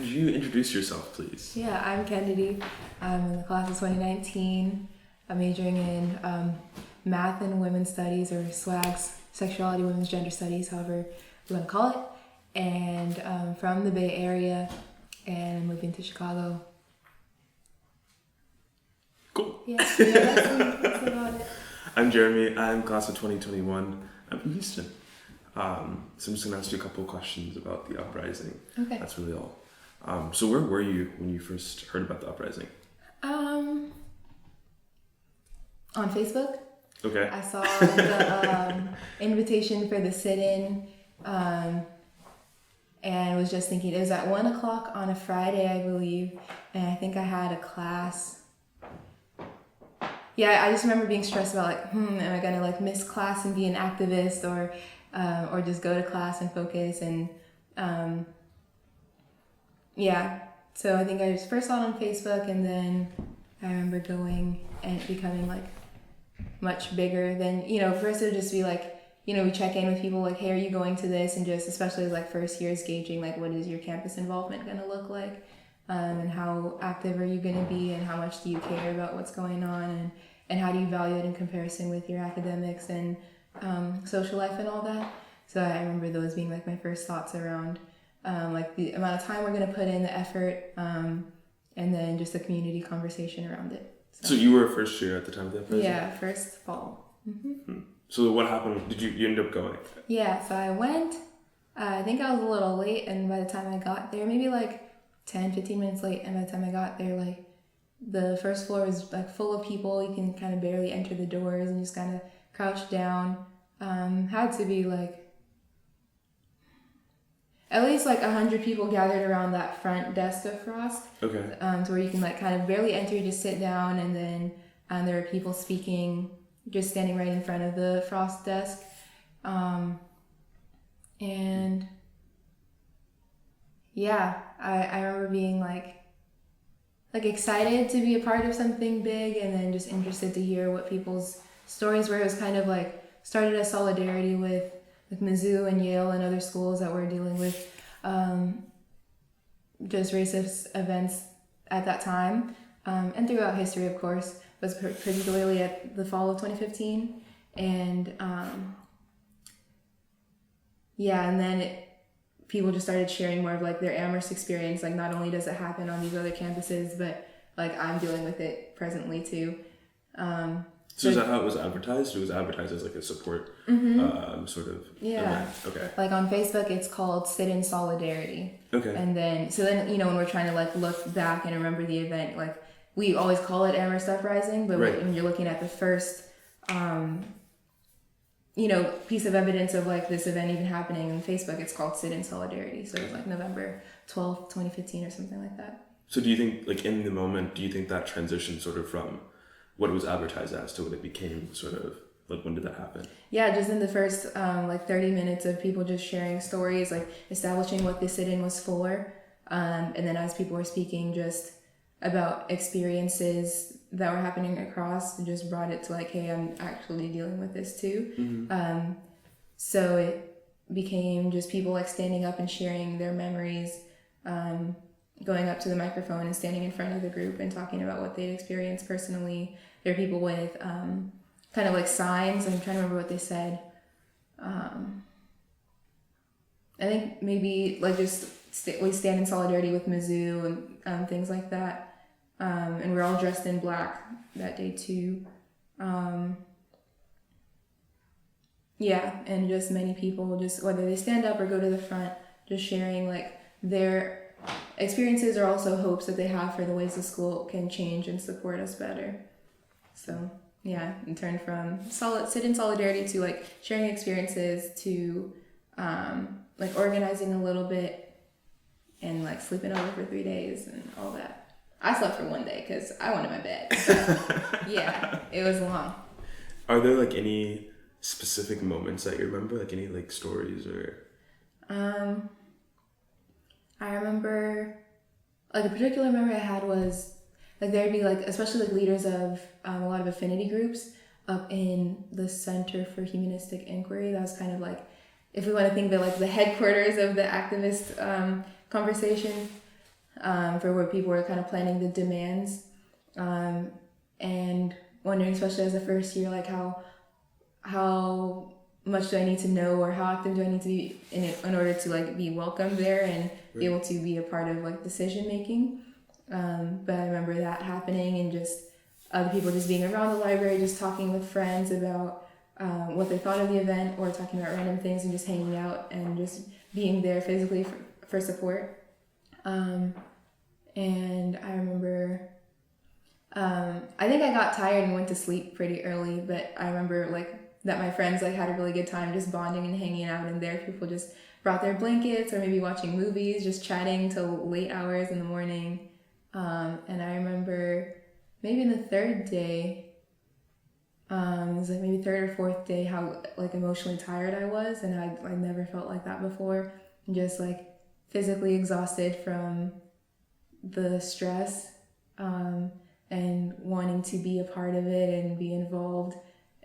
Could you introduce yourself, please? Yeah, I'm Kennedy. I'm in the class of 2019. I'm majoring in math and women's studies, or SWAGs, sexuality, women's gender studies, however you want to call it. And from the Bay Area, and I'm moving to Chicago. Cool. Yeah, that's about it. I'm Jeremy. I'm class of 2021. I'm from Houston. So I'm just going to ask you a couple of questions about the uprising. Okay. That's really all. So where were you when you first heard about the uprising? On Facebook. Okay. I saw the invitation for the sit-in, and was just thinking, it was at 1 o'clock on a Friday, I believe, and I think I had a class. Yeah, I just remember being stressed about am I gonna miss class and be an activist, or just go to class and focus, and so I think I just first saw it on Facebook, and then I remember going and it becoming much bigger than, first it would just be we check in with people hey, are you going to this? And just especially first years gauging what is your campus involvement going to look like, and how active are you going to be, and how much do you care about what's going on, and how do you value it in comparison with your academics and social life and all that. So I remember those being my first thoughts around the amount of time we're going to put in, the effort, and then just the community conversation around it. So you were a first year at the time of the uprising? Yeah, first fall. Mm-hmm. So what happened? Did you end up going? Yeah, so I went. I think I was a little late, and by the time I got there, maybe 10, 15 minutes late, and by the time I got there, the first floor was full of people. You can kind of barely enter the doors and just kind of crouch down. Had to be at least 100 people gathered around that front desk of Frost. Okay. To where you can kind of barely enter, just sit down, and then there are people speaking, just standing right in front of the Frost desk. And yeah, I remember being excited to be a part of something big, and then just interested to hear what people's stories were. It was kind of started as solidarity with Mizzou and Yale and other schools that were dealing with just racist events at that time, and throughout history, of course, but particularly at the fall of 2015. And and then people just started sharing more of their Amherst experience. Not only does it happen on these other campuses, but I'm dealing with it presently too. So is that how it was advertised? It was advertised as a support sort of event. Okay. On Facebook, it's called Sit-in Solidarity. Okay. And then when we're trying to look back and remember the event, we always call it Amherst Uprising, but right. When you're looking at the first piece of evidence of this event even happening on Facebook, it's called Sit-in Solidarity. So it was November 12th, 2015 or something like that. So do you think in the moment, do you think that transition sort of from what it was advertised as to what it became sort of, when did that happen? Yeah, just in the first 30 minutes of people just sharing stories, establishing what the sit-in was for, and then as people were speaking just about experiences that were happening across, just brought it to hey, I'm actually dealing with this too. Mm-hmm. So it became just people standing up and sharing their memories, going up to the microphone and standing in front of the group and talking about what they'd experienced personally. There are people with kind of signs. I'm trying to remember what they said. I think maybe we stand in solidarity with Mizzou and things like that. And we're all dressed in black that day too. And just many people, just whether they stand up or go to the front, just sharing their experiences, or also hopes that they have for the ways the school can change and support us better. So and turn from sit-in solidarity to sharing experiences to organizing a little bit, and sleeping over for 3 days and all that. I slept for 1 day because I wanted my bed. So, it was long. Are there any specific moments that you remember, any stories or? I remember a particular memory I had was there'd be especially leaders of a lot of affinity groups up in the Center for Humanistic Inquiry. That was kind of if we want to think of it the headquarters of the activist conversation. for where people were kind of planning the demands, and wondering, especially as a first year, like how much do I need to know, or how active do I need to be in order to like be welcome there and be able to be a part of like decision making. But I remember that happening, and just other people just being around the library, just talking with friends about what they thought of the event, or talking about random things and just hanging out and just being there physically for support. And I remember, I think I got tired and went to sleep pretty early, but I remember like that my friends like had a really good time just bonding and hanging out in there. People just brought their blankets, or maybe watching movies, just chatting till late hours in the morning. And I remember maybe the third day, it was like maybe third or fourth day, how like emotionally tired I was, and I never felt like that before. And just like physically exhausted from the stress, and wanting to be a part of it and be involved,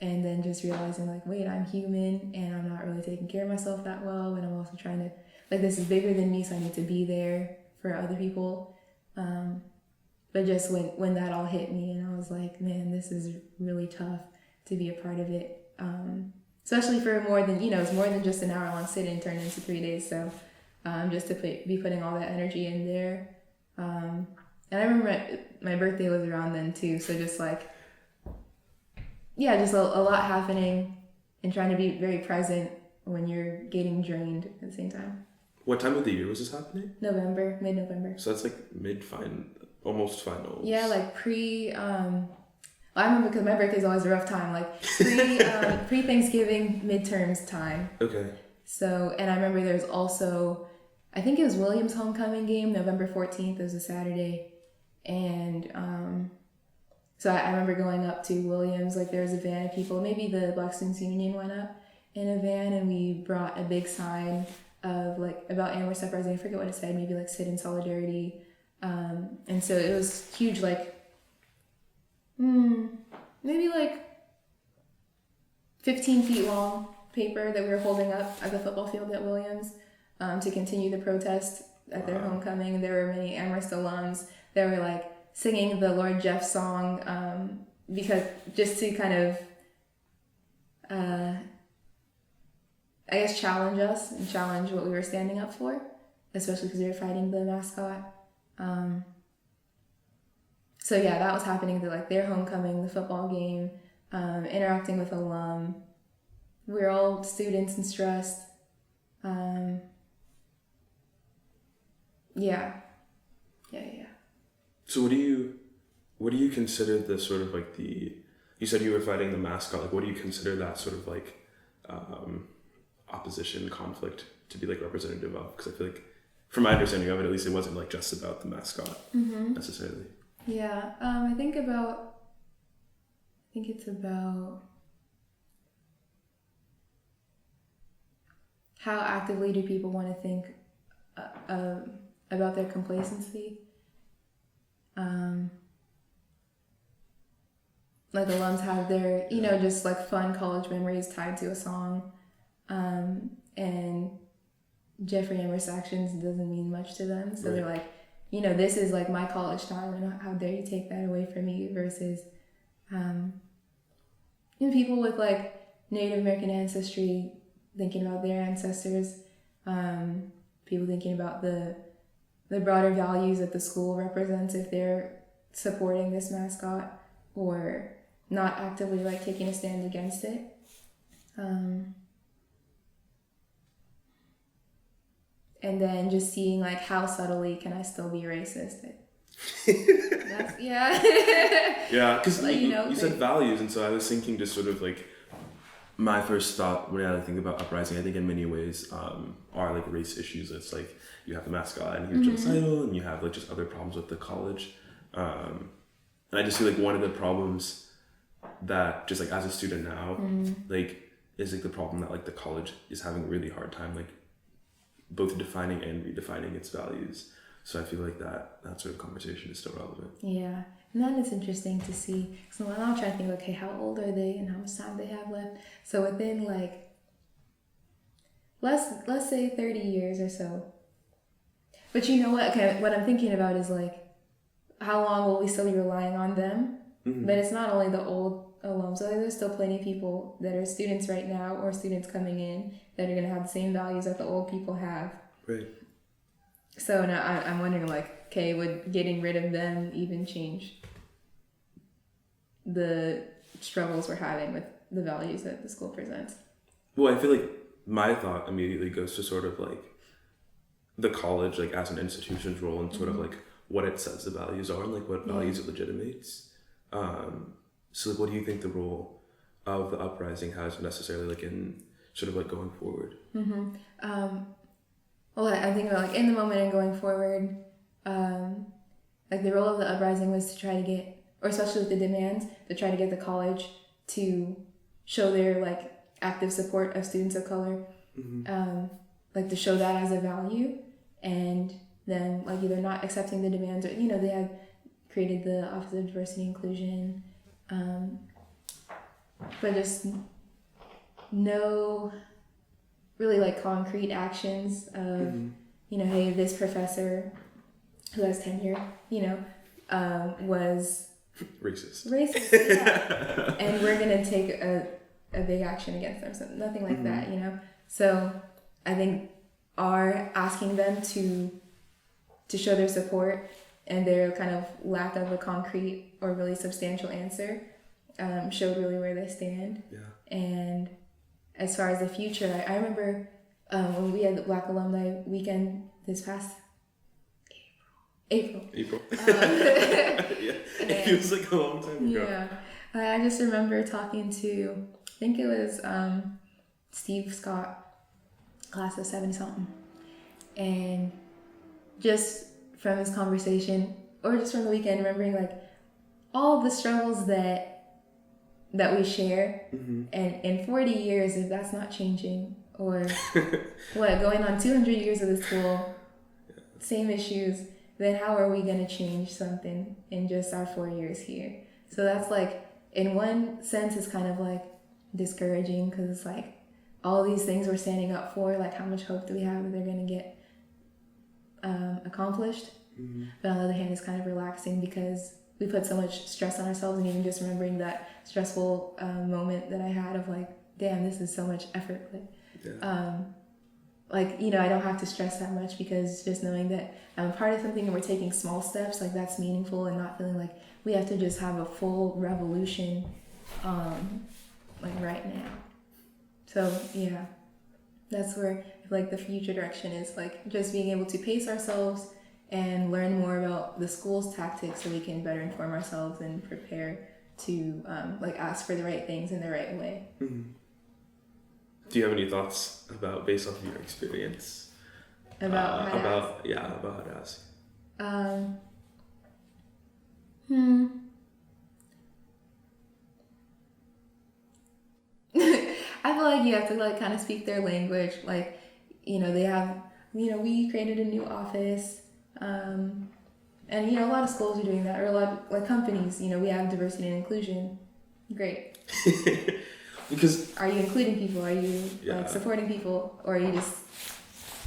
and then just realizing like, wait, I'm human and I'm not really taking care of myself that well, and I'm also trying to, like, this is bigger than me, so I need to be there for other people. But just when that all hit me, and I was like, man, this is really tough to be a part of it, especially for more than, it's more than just an hour long sit-in turned into 3 days, so just to be putting all that energy in there. And I remember my birthday was around then too, so just like, yeah, just a lot happening, and trying to be very present when you're getting drained at the same time. What time of the year was this happening? Mid-November. So that's like almost finals. Yeah, like I remember because my birthday's always a rough time, like pre-Thanksgiving midterms time. Okay. So, and I remember there's also, I think it was Williams' homecoming game, November 14th, it was a Saturday. And so I remember going up to Williams, like there was a van of people, maybe the Black Students Union went up in a van, and we brought a big sign of like about Amherst Uprising. I forget what it said, maybe like sit in solidarity. And so it was huge, like maybe like 15 feet long paper that we were holding up at the football field at Williams, to continue the protest at their homecoming. There were many Amherst alums that were like singing the Lord Jeff song, because just to kind of I guess challenge us and challenge what we were standing up for, especially because we were fighting the mascot. So yeah, that was happening through like their homecoming, the football game, interacting with alum. We were all students and stressed. Yeah. So what do you consider the sort of like you said you were fighting the mascot, like what do you consider that sort of like opposition conflict to be like representative of? Because I feel like from my understanding of it, at least, it wasn't like just about the mascot necessarily. Yeah, I think it's about how actively do people want to think about their complacency. Like alums have their, just like fun college memories tied to a song, and Jeffrey Amherst actions doesn't mean much to them, so they're like, this is like my college time, and how dare you take that away from me, versus people with like Native American ancestry thinking about their ancestors, people thinking about the broader values that the school represents if they're supporting this mascot or not actively like taking a stand against it. And then just seeing like how subtly can I still be racist? That's, yeah. Yeah, because you said values, and so I was thinking just sort of like my first thought when I think about Uprising, I think in many ways are like race issues. It's like you have the mascot and you're genocidal, and you have like just other problems with the college. And I just feel like one of the problems that just like as a student now, like is like the problem that like the college is having a really hard time like both defining and redefining its values. So I feel like that sort of conversation is still relevant. Yeah, and that is interesting to see. So now I'm trying to think, okay, how old are they and how much time they have left? So within like, let's say 30 years or so. But you know what? Okay, what I'm thinking about is like, how long will we still be relying on them? Mm-hmm. But it's not only the old alums. So there's still plenty of people that are students right now or students coming in that are going to have the same values that the old people have. Right. So now I'm wondering, like, okay, would getting rid of them even change the struggles we're having with the values that the school presents? Well, I feel like my thought immediately goes to sort of like the college, like as an institution's role and sort of like what it says the values are and like what values it legitimates. So like, what do you think the role of the uprising has necessarily like in sort of like going forward? Well, I think about like in the moment and going forward, like the role of the uprising was to try to get, or especially with the demands, to try to get the college to show their like active support of students of color, like to show that as a value, and then like either not accepting the demands or, you know, they had created the Office of Diversity and Inclusion, but just no really like concrete actions of, you know, hey, this professor who has tenure, you know, was racist, yeah. And we're gonna take a big action against them, so nothing like that, you know. So I think our asking them to show their support and their kind of lack of a concrete or really substantial answer showed really where they stand. Yeah. And as far as the future, I remember when we had the Black Alumni Weekend this past April. Yeah, it feels like a long time ago. Yeah, I just remember talking to, I think it was Steve Scott, class of 70-something, and just from his conversation, or just from the weekend, remembering like all of the struggles that we share, and in 40 years, if that's not changing, or what, going on 200 years of the school, same issues, then how are we going to change something in just our 4 years here? So that's like, in one sense, it's kind of like discouraging, because it's like all these things we're standing up for, like how much hope do we have that they're going to get accomplished? But on the other hand, it's kind of relaxing because we put so much stress on ourselves, and even just remembering that stressful moment that I had of like, damn, this is so much effort. Like, you know, I don't have to stress that much, because just knowing that I'm a part of something and we're taking small steps, like that's meaningful, and not feeling like we have to just have a full revolution like right now. So yeah, that's where I feel like the future direction is, like just being able to pace ourselves and learn more about the school's tactics so we can better inform ourselves and prepare to like ask for the right things in the right way. Do you have any thoughts about, based off of your experience, about how to ask? I feel like you have to like kind of speak their language. Like, you know, they have, you know, we created a new office, and you know, a lot of schools are doing that, or a lot of like companies. You know, we have diversity and inclusion. Great. Because are you including people? Are you like supporting people, or are you just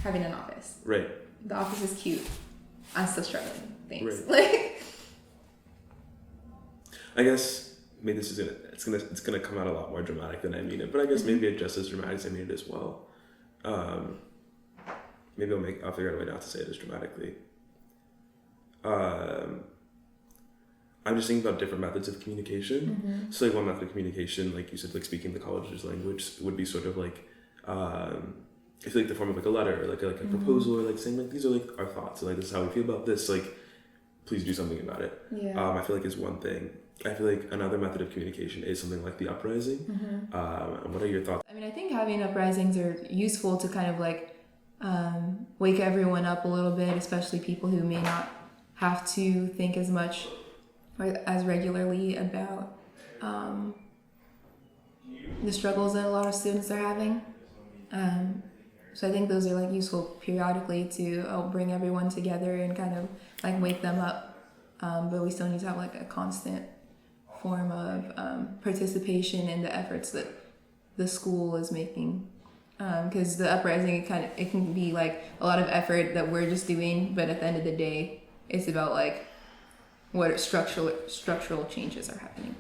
having an office? Right. The office is cute. I'm still struggling. Thanks. Right. Like, I guess maybe this is it's gonna come out a lot more dramatic than I mean it, but I guess maybe it's just as dramatic as I mean it as well. Maybe I'll figure out a way not to say it as dramatically. I'm just thinking about different methods of communication. So like one method of communication, like you said, like speaking the college's language would be sort of like, I feel like the form of like a letter, or like a proposal, or like saying like, these are like our thoughts, and like this is how we feel about this, like please do something about it. I feel like is one thing. I feel like another method of communication is something like the uprising. And what are your thoughts? I mean, I think having uprisings are useful to kind of like wake everyone up a little bit, especially people who may not have to think as much or as regularly about the struggles that a lot of students are having. So I think those are like useful periodically to bring everyone together and kind of like wake them up. But we still need to have like a constant form of participation in the efforts that the school is making because the uprising it can be like a lot of effort that we're just doing, but at the end of the day, it's about like what structural changes are happening.